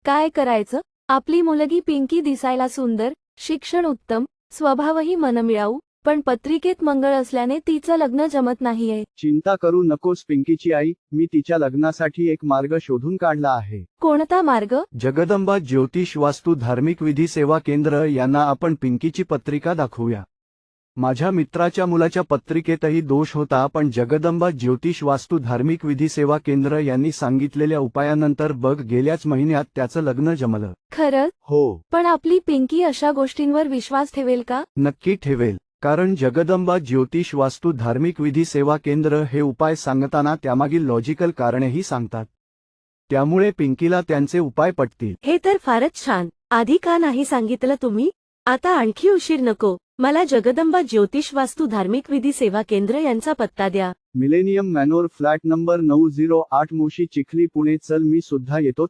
काय करायचं? आपली मुलगी पिंकी दिसायला सुंदर, शिक्षण उत्तम, स्वभावही मनमिळाऊ, पण पत्रिकेत मंगळ असल्याने तिचं लग्न जमत नाहीये. चिंता करू नकोस पिंकीची आई, मी तिच्या लग्नासाठी एक मार्ग शोधून काढला आहे. कोणता मार्ग? जगदंबा ज्योतिष वास्तू धार्मिक विधी सेवा केंद्र यांना आपण पिंकीची पत्रिका दाखवूया. माझ्या मित्राच्या मुलाच्या पत्रिकेतही दोष होता, पण जगदंबा ज्योतिष वास्तू धार्मिक विधी सेवा केंद्र यांनी सांगितलेल्या उपायानंतर बघ गेल्याच महिन्यात त्याचं लग्न जमलं. खरंच? हो, पण आपली पिंकी अशा गोष्टींवर विश्वास ठेवेल का? नक्की ठेवेल, कारण जगदंबा ज्योतिष वास्तू धार्मिक विधी सेवा केंद्र हे उपाय सांगताना त्यामागील लॉजिकल कारणेही सांगतात. त्यामुळे पिंकीला त्यांचे उपाय पटतील. हे तर फारच छान. आधी का नाही सांगितलं तुम्ही? आता आणखी उशीर नको. मला जगदंबा ज्योतिष वास्तू धार्मिक विधी सेवा केंद्र यांचा पत्ता द्या. Millennium manor flat number 908 Moshi Chikhli Pune. चल मी सुद्धा येतो.